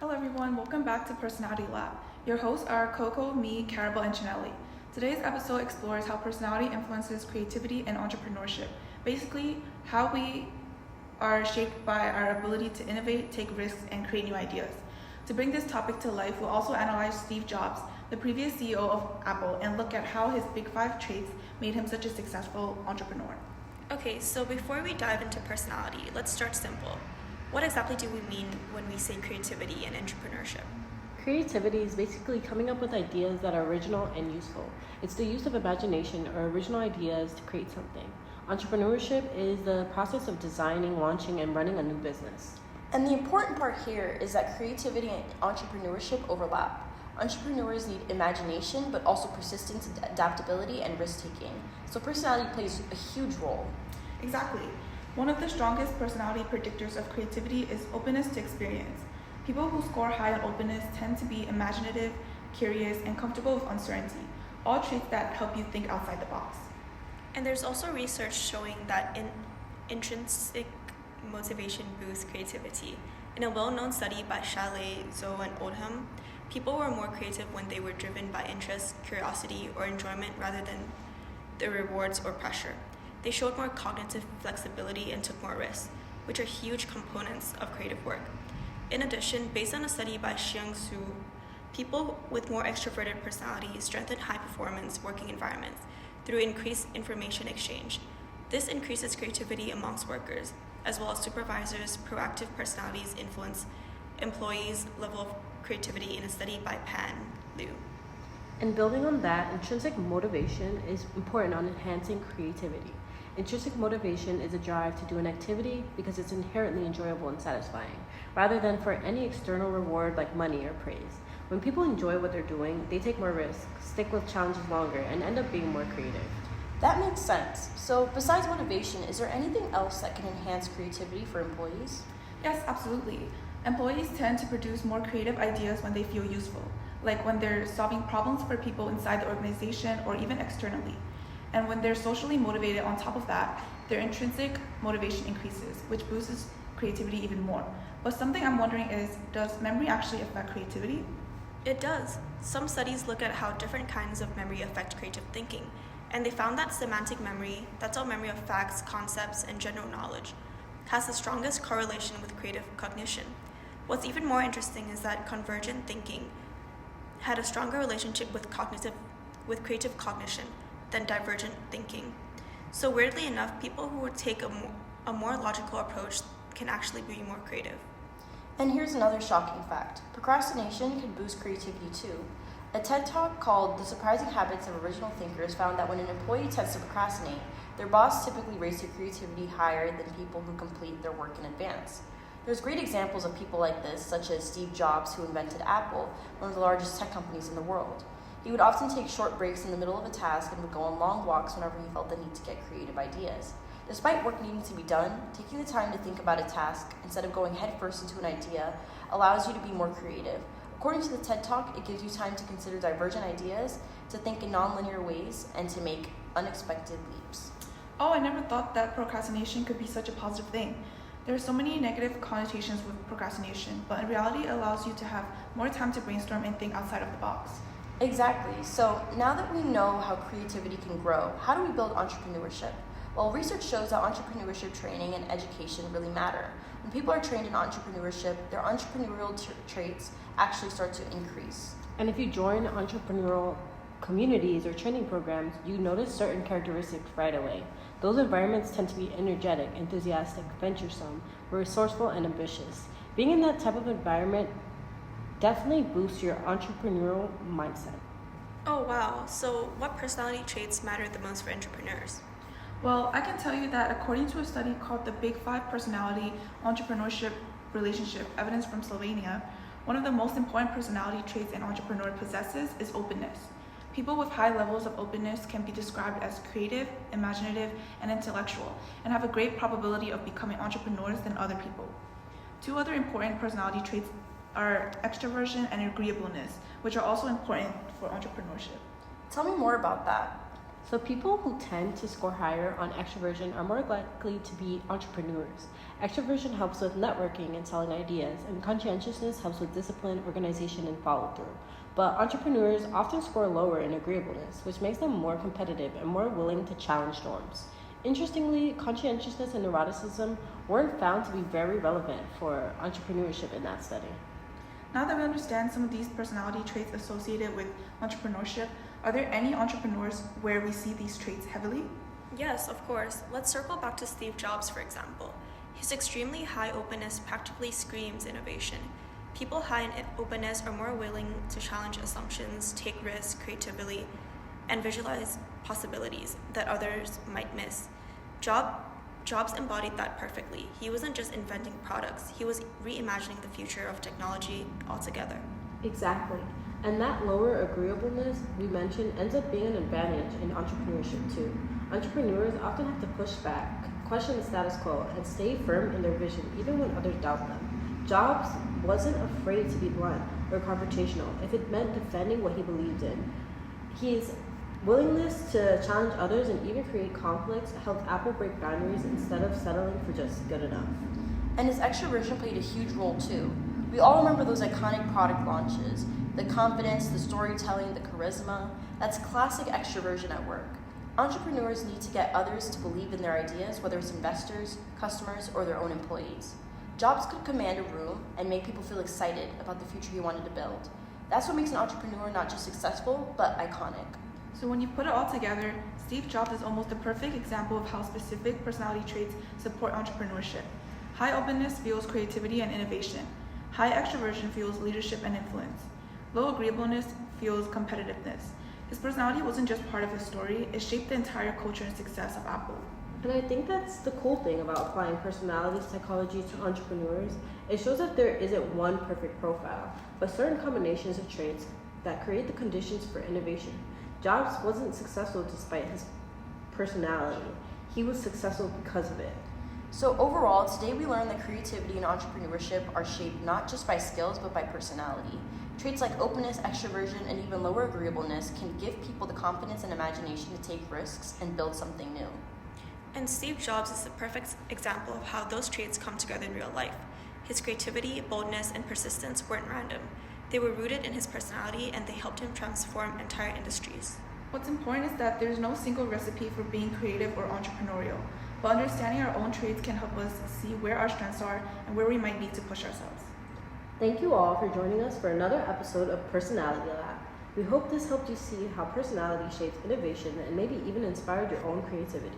Hello everyone, welcome back to Personality Lab. Your hosts are Coco, me, Caribel, and Chanelee. Today's episode explores how personality influences creativity and entrepreneurship. Basically, how we are shaped by our ability to innovate, take risks, and create new ideas. To bring this topic to life, we'll also analyze Steve Jobs, the previous CEO of Apple, and look at how his big five traits made him such a successful entrepreneur. Okay, so before we dive into personality, let's start simple. What exactly do we mean when we say creativity and entrepreneurship? Creativity is basically coming up with ideas that are original and useful. It's the use of imagination or original ideas to create something. Entrepreneurship is the process of designing, launching, and running a new business. And the important part here is that creativity and entrepreneurship overlap. Entrepreneurs need imagination, but also persistence, adaptability, and risk-taking. So personality plays a huge role. Exactly. One of the strongest personality predictors of creativity is openness to experience. People who score high on openness tend to be imaginative, curious, and comfortable with uncertainty, all traits that help you think outside the box. And there's also research showing that intrinsic motivation boosts creativity. In a well-known study by Chanelee, Zoe, and Oldham, people were more creative when they were driven by interest, curiosity, or enjoyment rather than the rewards or pressure. They showed more cognitive flexibility and took more risks, which are huge components of creative work. In addition, based on a study by Xiang Su, people with more extroverted personalities strengthen high-performance working environments through increased information exchange. This increases creativity amongst workers, as well as supervisors. Proactive personalities influence employees' level of creativity in a study by Pan Liu. And building on that, intrinsic motivation is important on enhancing creativity. Intrinsic motivation is a drive to do an activity because it's inherently enjoyable and satisfying, rather than for any external reward like money or praise. When people enjoy what they're doing, they take more risks, stick with challenges longer, and end up being more creative. That makes sense. So besides motivation, is there anything else that can enhance creativity for employees? Yes, absolutely. Employees tend to produce more creative ideas when they feel useful, like when they're solving problems for people inside the organization or even externally. And when they're socially motivated on top of that, their intrinsic motivation increases, which boosts creativity even more. But something I'm wondering is, does memory actually affect creativity? It does. Some studies look at how different kinds of memory affect creative thinking, and they found that semantic memory, that's our memory of facts, concepts, and general knowledge, has the strongest correlation with creative cognition. What's even more interesting is that convergent thinking had a stronger relationship with creative cognition than divergent thinking. So weirdly enough, people who would take a more logical approach can actually be more creative. And here's another shocking fact. Procrastination can boost creativity too. A TED Talk called The Surprising Habits of Original Thinkers found that when an employee tends to procrastinate, their boss typically rates their creativity higher than people who complete their work in advance. There's great examples of people like this, such as Steve Jobs, who invented Apple, one of the largest tech companies in the world. He would often take short breaks in the middle of a task and would go on long walks whenever he felt the need to get creative ideas. Despite work needing to be done, taking the time to think about a task instead of going headfirst into an idea allows you to be more creative. According to the TED Talk, it gives you time to consider divergent ideas, to think in nonlinear ways, and to make unexpected leaps. Oh, I never thought that procrastination could be such a positive thing. There are so many negative connotations with procrastination, but in reality, it allows you to have more time to brainstorm and think outside of the box. Exactly. So now that we know how creativity can grow, how do we build entrepreneurship? Well, research shows that entrepreneurship training and education really matter. When people are trained in entrepreneurship, their entrepreneurial traits actually start to increase. And if you join entrepreneurial communities or training programs, you notice certain characteristics right away. Those environments tend to be energetic, enthusiastic, venturesome, resourceful, and ambitious. Being in that type of environment definitely boosts your entrepreneurial mindset. Oh wow, so what personality traits matter the most for entrepreneurs? Well, I can tell you that according to a study called the Big Five Personality Entrepreneurship Relationship Evidence from Slovenia, one of the most important personality traits an entrepreneur possesses is openness. People with high levels of openness can be described as creative, imaginative, and intellectual, and have a great probability of becoming entrepreneurs than other people. Two other important personality traits are extroversion and agreeableness, which are also important for entrepreneurship. Tell me more about that. So people who tend to score higher on extroversion are more likely to be entrepreneurs. Extroversion helps with networking and selling ideas, and conscientiousness helps with discipline, organization, and follow-through. But entrepreneurs often score lower in agreeableness, which makes them more competitive and more willing to challenge norms. Interestingly, conscientiousness and neuroticism weren't found to be very relevant for entrepreneurship in that study. Now that we understand some of these personality traits associated with entrepreneurship, are there any entrepreneurs where we see these traits heavily? Yes, of course. Let's circle back to Steve Jobs, for example. His extremely high openness practically screams innovation. People high in openness are more willing to challenge assumptions, take risks, creatively, and visualize possibilities that others might miss. Jobs embodied that perfectly. He wasn't just inventing products, he was reimagining the future of technology altogether. Exactly. And that lower agreeableness we mentioned ends up being an advantage in entrepreneurship too. Entrepreneurs often have to push back, question the status quo, and stay firm in their vision even when others doubt them. Jobs wasn't afraid to be blunt or confrontational if it meant defending what he believed in. His willingness to challenge others and even create conflicts helped Apple break boundaries instead of settling for just good enough. And his extroversion played a huge role too. We all remember those iconic product launches. The confidence, the storytelling, the charisma. That's classic extroversion at work. Entrepreneurs need to get others to believe in their ideas, whether it's investors, customers, or their own employees. Jobs could command a room and make people feel excited about the future he wanted to build. That's what makes an entrepreneur not just successful, but iconic. So when you put it all together, Steve Jobs is almost a perfect example of how specific personality traits support entrepreneurship. High openness fuels creativity and innovation. High extroversion fuels leadership and influence. Low agreeableness fuels competitiveness. His personality wasn't just part of his story, it shaped the entire culture and success of Apple. And I think that's the cool thing about applying personality psychology to entrepreneurs. It shows that there isn't one perfect profile, but certain combinations of traits that create the conditions for innovation. Jobs wasn't successful despite his personality. He was successful because of it. So overall, today we learned that creativity and entrepreneurship are shaped not just by skills, but by personality. Traits like openness, extroversion, and even lower agreeableness can give people the confidence and imagination to take risks and build something new. And Steve Jobs is the perfect example of how those traits come together in real life. His creativity, boldness, and persistence weren't random. They were rooted in his personality and they helped him transform entire industries. What's important is that there's no single recipe for being creative or entrepreneurial, but understanding our own traits can help us see where our strengths are and where we might need to push ourselves. Thank you all for joining us for another episode of Personality Lab. We hope this helped you see how personality shapes innovation and maybe even inspired your own creativity.